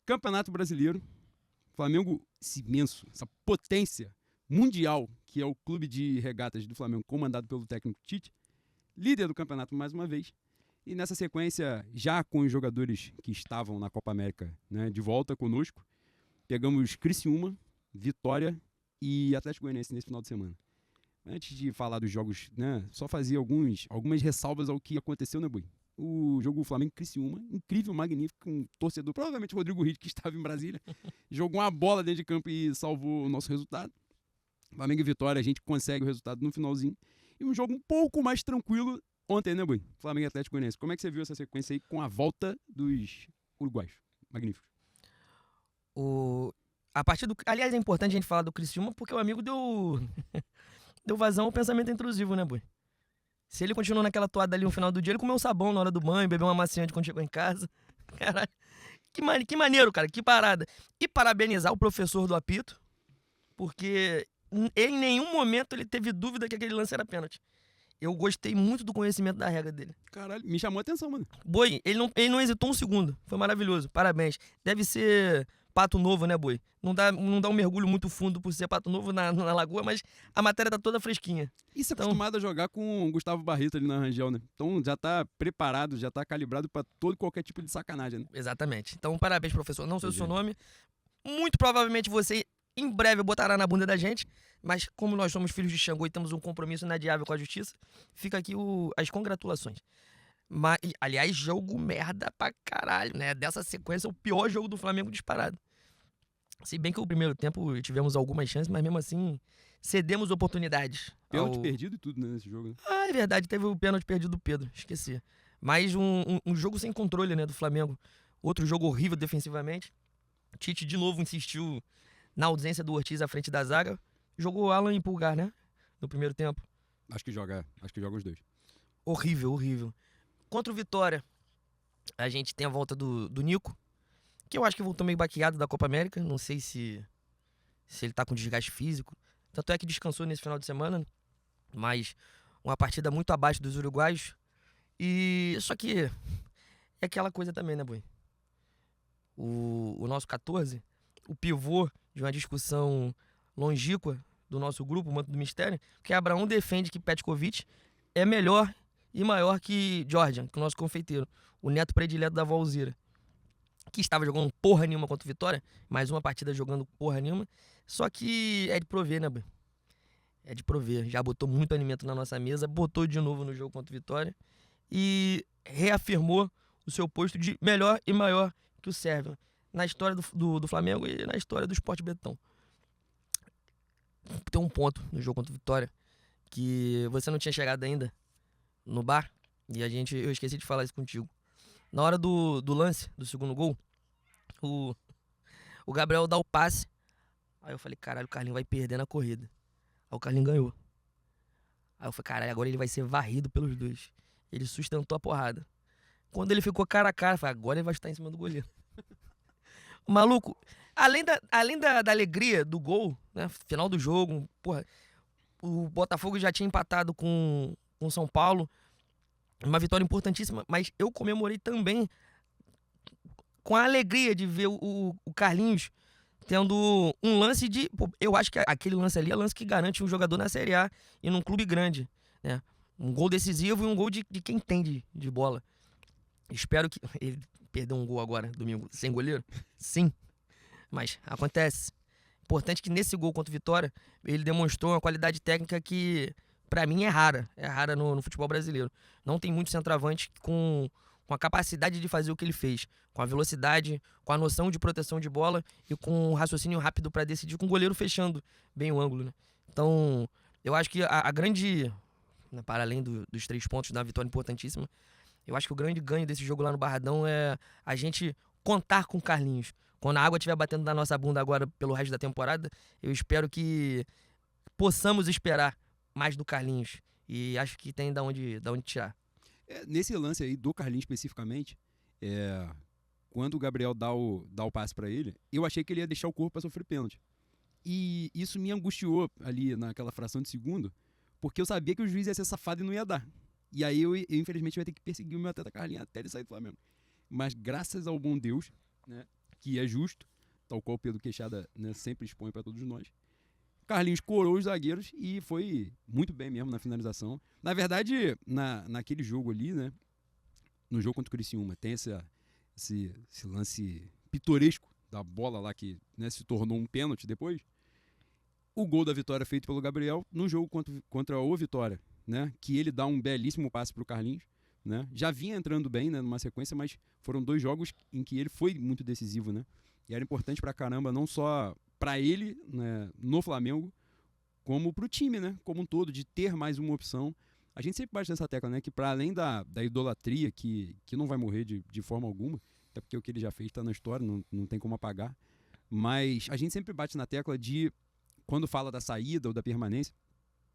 Campeonato Brasileiro, Flamengo esse imenso, essa potência mundial, que é o clube de regatas do Flamengo, comandado pelo técnico Tite, líder do campeonato mais uma vez. E nessa sequência, já com os jogadores que estavam na Copa América, né, de volta conosco, pegamos Criciúma, Vitória e Atlético Goianiense nesse final de semana. Antes de falar dos jogos, né, só fazer algumas ressalvas ao que aconteceu, né, Bui? O jogo Flamengo-Criciúma, incrível, magnífico, um torcedor, provavelmente o Rodrigo Ride, que estava em Brasília, jogou uma bola dentro de campo e salvou o nosso resultado. Flamengo e Vitória, a gente consegue o resultado no finalzinho. E um jogo um pouco mais tranquilo ontem, né, Bui? Flamengo e Atlético Goianiense. Como é que você viu essa sequência aí com a volta dos uruguaios? Magníficos. Aliás, é importante a gente falar do Criciúma porque o amigo deu vazão ao pensamento intrusivo, né, Bui? Se ele continuou naquela toada ali no final do dia, ele comeu sabão na hora do banho, bebeu uma maciante quando chegou em casa. Caralho. Que maneiro, cara, que parada. E parabenizar o professor do apito, porque em nenhum momento ele teve dúvida que aquele lance era pênalti. Eu gostei muito do conhecimento da regra dele. Caralho, me chamou a atenção, mano. Boi, ele não hesitou um segundo. Foi maravilhoso. Parabéns. Deve ser pato novo, né, Boi? Não dá um mergulho muito fundo por ser pato novo na lagoa, mas a matéria tá toda fresquinha. Isso é acostumado a jogar com o Gustavo Barreto ali na Rangel, né? Então já tá preparado, já tá calibrado pra todo e qualquer tipo de sacanagem, né? Exatamente. Então, parabéns, professor. Não sei o seu nome. Muito provavelmente você em breve botará na bunda da gente, mas como nós somos filhos de Xangô e temos um compromisso inadiável com a justiça, fica aqui as congratulações. Mas, aliás, jogo merda pra caralho, né? Dessa sequência, o pior jogo do Flamengo disparado. Se bem que o primeiro tempo tivemos algumas chances, mas mesmo assim cedemos oportunidades. Pênalti perdido e tudo, né, nesse jogo. Né? Ah, é verdade, teve o pênalti perdido do Pedro, esqueci. Mas um jogo sem controle, né, do Flamengo. Outro jogo horrível defensivamente. Tite de novo insistiu na ausência do Ortiz à frente da zaga. Jogou Alan e Pulgar, né? No primeiro tempo. Acho que joga os dois. Horrível, horrível. Contra o Vitória, a gente tem a volta do Nico, que eu acho que voltou meio baqueado da Copa América. Não sei se ele tá com desgaste físico. Tanto é que descansou nesse final de semana, mas uma partida muito abaixo dos uruguaios. E só que é aquela coisa também, né, Boi? O nosso 14, o pivô de uma discussão longínqua do nosso grupo, o Manto do Mistério, que Abraão defende que Petkovic é melhor e maior que Jordan, que o nosso confeiteiro, o neto predileto da Valzira, que estava jogando porra nenhuma contra o Vitória, mais uma partida jogando porra nenhuma, só que é de prover, né, Boi? É de prover, já botou muito alimento na nossa mesa, botou de novo no jogo contra o Vitória e reafirmou o seu posto de melhor e maior que o Sérvio na história do Flamengo e na história do Sport Betão. Tem um ponto no jogo contra o Vitória que você não tinha chegado ainda no bar e eu esqueci de falar isso contigo. Na hora do lance do segundo gol, o Gabriel dá o passe. Aí eu falei, caralho, o Carlinhos vai perder na corrida. Aí o Carlinhos ganhou. Aí eu falei, caralho, agora ele vai ser varrido pelos dois. Ele sustentou a porrada. Quando ele ficou cara a cara, eu falei, agora ele vai estar em cima do goleiro. O maluco, além da alegria do gol, né, final do jogo, porra, o Botafogo já tinha empatado com o São Paulo, uma vitória importantíssima, mas eu comemorei também com a alegria de ver o Carlinhos tendo um lance de... Pô, eu acho que aquele lance ali é lance que garante um jogador na Série A e num clube grande, né? Um gol decisivo e um gol de quem entende de bola. Espero que... Ele perdeu um gol agora, domingo, sem goleiro? Sim. Mas acontece. Importante que nesse gol contra o Vitória, ele demonstrou uma qualidade técnica que, pra mim, é rara. É rara no futebol brasileiro. Não tem muito centroavante com a capacidade de fazer o que ele fez. Com a velocidade, com a noção de proteção de bola e com um raciocínio rápido pra decidir, com o goleiro fechando bem o ângulo, né? Então, eu acho que a grande... Para além dos 3 pontos da vitória importantíssima, eu acho que o grande ganho desse jogo lá no Barradão é a gente contar com o Carlinhos. Quando a água estiver batendo na nossa bunda agora pelo resto da temporada, eu espero que possamos esperar mais do Carlinhos. E acho que tem da onde tirar. Nesse lance aí do Carlinhos especificamente, quando o Gabriel dá o passe pra ele, eu achei que ele ia deixar o corpo pra sofrer pênalti. E isso me angustiou ali naquela fração de segundo, porque eu sabia que o juiz ia ser safado e não ia dar. E aí eu infelizmente ia ter que perseguir o meu atleta Carlinhos até ele sair do Flamengo. Mas graças ao bom Deus, né, que é justo, tal qual o Pedro Queixada, né, sempre expõe para todos nós. Carlinhos corou os zagueiros e foi muito bem mesmo na finalização. Na verdade, naquele jogo ali, né, no jogo contra o Criciúma, tem esse lance pitoresco da bola lá que, né, se tornou um pênalti depois. O gol da vitória feito pelo Gabriel no jogo contra o Vitória, né, que ele dá um belíssimo passe para o Carlinhos. Né? Já vinha entrando bem, né, numa sequência, mas foram 2 jogos em que ele foi muito decisivo, né? E era importante pra caramba, não só pra ele, né, no Flamengo, como pro time, né, como um todo, de ter mais uma opção. A gente sempre bate nessa tecla, né, que para além da idolatria, que não vai morrer de forma alguma, até porque o que ele já fez está na história, não tem como apagar, mas a gente sempre bate na tecla de, quando fala da saída ou da permanência,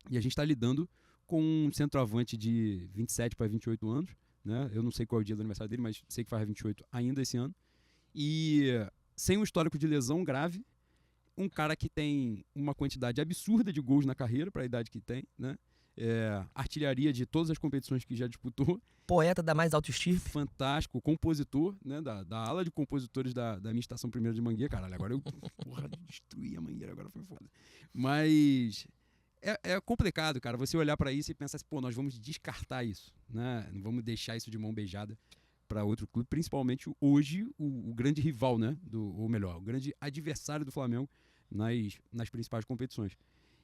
e a gente está lidando com um centroavante de 27 para 28 anos, né? Eu não sei qual é o dia do aniversário dele, mas sei que faz 28 ainda esse ano. E sem um histórico de lesão grave, um cara que tem uma quantidade absurda de gols na carreira para a idade que tem, né? Artilharia de todas as competições que já disputou. Poeta da mais alto estirpe. Fantástico, compositor, né? Da ala de compositores da minha estação primeira de Mangueira. Caralho, agora eu destruí a Mangueira, agora foi foda. Mas é complicado, cara, você olhar para isso e pensar assim, pô, nós vamos descartar isso, né? Não vamos deixar isso de mão beijada para outro clube, principalmente hoje o grande rival, né? Ou melhor, o grande adversário do Flamengo nas principais competições.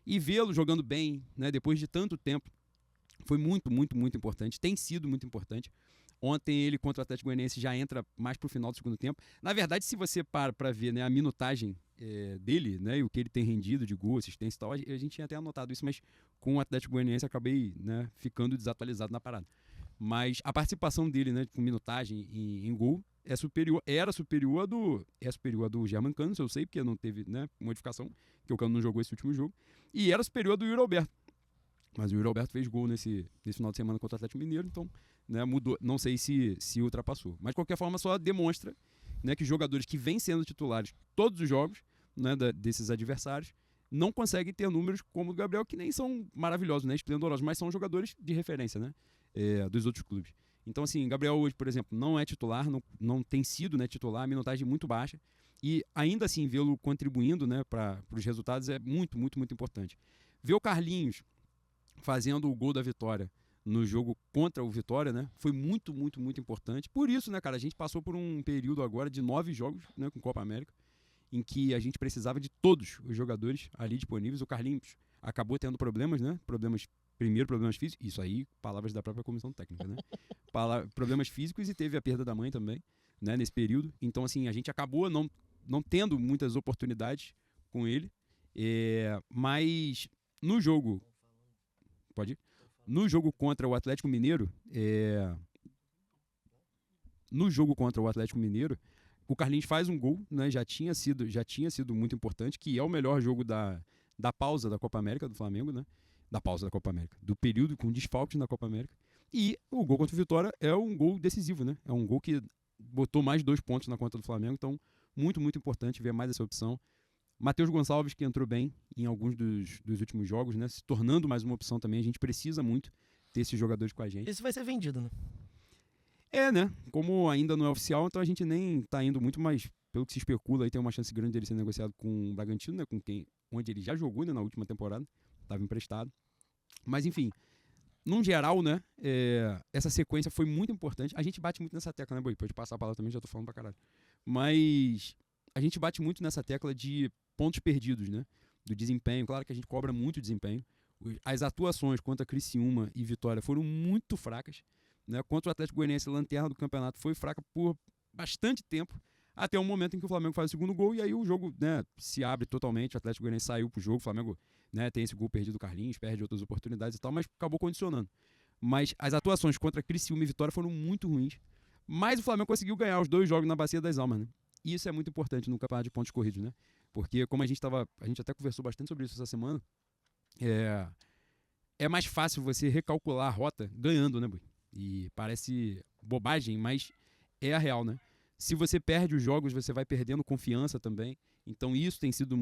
E vê-lo jogando bem, né? Depois de tanto tempo, foi muito, muito, muito importante. Tem sido muito importante. Ontem ele contra o Atlético Goianiense já entra mais pro final do segundo tempo. Na verdade, se você para ver, né, a minutagem dele, né, e o que ele tem rendido de gol, assistência e tal, a gente tinha até anotado isso, mas com o Atlético Goianiense acabei, né, ficando desatualizado na parada. Mas a participação dele, né, com minutagem em gol é superior a do German Cano, eu sei, porque não teve, né, modificação, porque o Cano não jogou esse último jogo, e era superior a do Yuri Alberto. Mas o Yuri Alberto fez gol nesse final de semana contra o Atlético Mineiro, então, né, mudou. Não sei se ultrapassou. Mas, de qualquer forma, só demonstra, né, que jogadores que vêm sendo titulares todos os jogos, né, desses adversários não conseguem ter números como o Gabriel, que nem são maravilhosos, né, esplendorosos, mas são jogadores de referência, né, dos outros clubes. Então, assim, Gabriel hoje, por exemplo, não é titular, não tem sido, né, titular, a minutagem muito baixa, e ainda assim vê-lo contribuindo, né, para os resultados é muito, muito, muito importante. Ver o Carlinhos fazendo o gol da vitória no jogo contra o Vitória, né, foi muito, muito, muito importante. Por isso, né, cara, a gente passou por um período agora de 9 jogos, né, com Copa América, em que a gente precisava de todos os jogadores ali disponíveis. O Carlinhos acabou tendo problemas, né, problemas físicos, isso aí, palavras da própria comissão técnica, né, problemas físicos, e teve a perda da mãe também, né, nesse período. Então, assim, a gente acabou não tendo muitas oportunidades com ele, mas no jogo... Pode ir? No jogo contra o Atlético Mineiro, o Carlinhos faz um gol, né? Já tinha sido muito importante, que é o melhor jogo da pausa da Copa América do Flamengo, né? Da pausa da Copa América, do período com desfalques na Copa América. E o gol contra o Vitória é um gol decisivo, né? É um gol que botou mais 2 pontos na conta do Flamengo, então muito, muito importante ver mais essa opção. Matheus Gonçalves, que entrou bem em alguns dos últimos jogos, né? Se tornando mais uma opção também. A gente precisa muito ter esses jogadores com a gente. Isso vai ser vendido, né? Né? Como ainda não é oficial, então a gente nem tá indo muito, mas pelo que se especula, aí tem uma chance grande dele ser negociado com o Bragantino, né? Onde ele já jogou, né, na última temporada. Estava emprestado. Mas, enfim, num geral, né? Essa sequência foi muito importante. A gente bate muito nessa tecla, né, Boi? Pode passar a palavra também, já tô falando pra caralho. Mas a gente bate muito nessa tecla de pontos perdidos, né? Do desempenho. Claro que a gente cobra muito desempenho. As atuações contra Criciúma e Vitória foram muito fracas, né? Contra o Atlético Goianiense, a lanterna do campeonato foi fraca por bastante tempo, até o momento em que o Flamengo faz o segundo gol, e aí o jogo, né, se abre totalmente. O Atlético Goianiense saiu pro jogo, o Flamengo, né, tem esse gol perdido do Carlinhos, perde outras oportunidades e tal, mas acabou condicionando. Mas as atuações contra Criciúma e Vitória foram muito ruins, mas o Flamengo conseguiu ganhar os 2 jogos na Bacia das Almas, né? E isso é muito importante no campeonato de pontos corridos, né? Porque, como a gente até conversou bastante sobre isso essa semana, é mais fácil você recalcular a rota ganhando, né, Bui? E parece bobagem, mas é a real, né? Se você perde os jogos, você vai perdendo confiança também. Então isso tem sido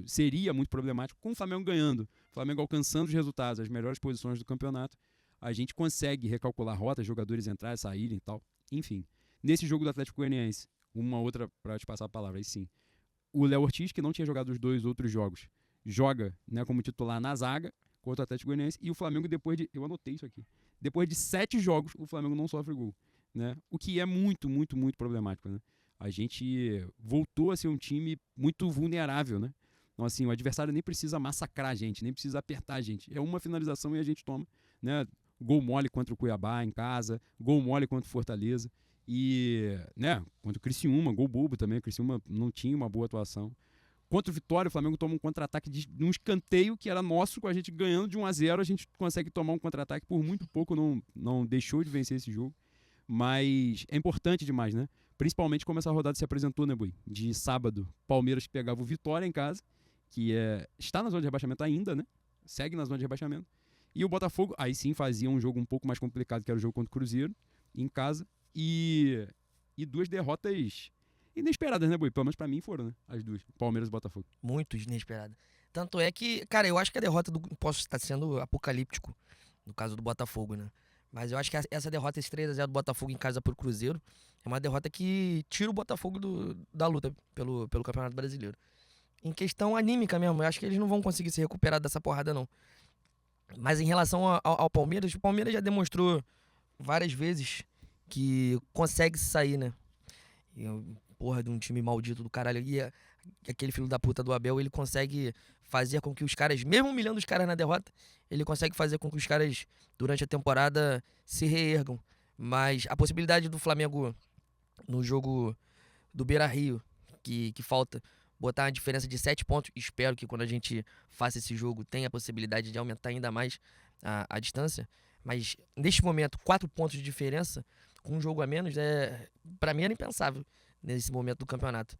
seria muito problemático. Com o Flamengo ganhando, o Flamengo alcançando os resultados, as melhores posições do campeonato, a gente consegue recalcular rotas, jogadores entrarem, saírem e tal. Enfim, nesse jogo do Atlético Goianiense, uma outra para te passar a palavra, aí sim. O Léo Ortiz, que não tinha jogado os 2 outros jogos, joga, né, como titular na zaga contra o Atlético Goianiense, e o Flamengo eu anotei isso aqui, depois de 7 jogos, o Flamengo não sofre gol, né? O que é muito, muito, muito problemático, né? A gente voltou a ser um time muito vulnerável, né? Então, assim, o adversário nem precisa massacrar a gente, nem precisa apertar a gente. É uma finalização e a gente toma, né? Gol mole contra o Cuiabá em casa, gol mole contra o Fortaleza. E, né, contra o Criciúma, gol bobo também. O Criciúma não tinha uma boa atuação. Contra o Vitória, o Flamengo toma um contra-ataque de um escanteio que era nosso, com a gente ganhando de 1-0. A gente consegue tomar um contra-ataque por muito pouco, não deixou de vencer esse jogo. Mas é importante demais, né? Principalmente como essa rodada se apresentou, né, Bui? De sábado, Palmeiras pegava o Vitória em casa, que está na zona de rebaixamento ainda, né? Segue na zona de rebaixamento. E o Botafogo, aí sim, fazia um jogo um pouco mais complicado, que era o jogo contra o Cruzeiro, em casa. E 2 derrotas inesperadas, né, Bui? Pelo menos pra mim foram, né? As 2, Palmeiras e Botafogo. Muito inesperada. Tanto é que, cara, eu acho que a derrota posso estar sendo apocalíptico, no caso do Botafogo, né? Mas eu acho que essa derrota, esse 3-0 do Botafogo em casa pro Cruzeiro, é uma derrota que tira o Botafogo da luta pelo Campeonato Brasileiro. Em questão anímica mesmo, eu acho que eles não vão conseguir se recuperar dessa porrada, não. Mas em relação ao Palmeiras, o Palmeiras já demonstrou várias vezes que consegue sair, né? Porra, de um time maldito do caralho. E aquele filho da puta do Abel, ele consegue fazer com que os caras, mesmo humilhando os caras na derrota, ele consegue fazer com que os caras, durante a temporada, se reergam. Mas a possibilidade do Flamengo, no jogo do Beira-Rio, que falta, botar uma diferença de 7 pontos, espero que quando a gente faça esse jogo tenha a possibilidade de aumentar ainda mais a distância. Mas, neste momento, 4 pontos de diferença, com um jogo a menos, pra mim era impensável nesse momento do campeonato.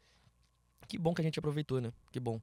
Que bom que a gente aproveitou, né? Que bom.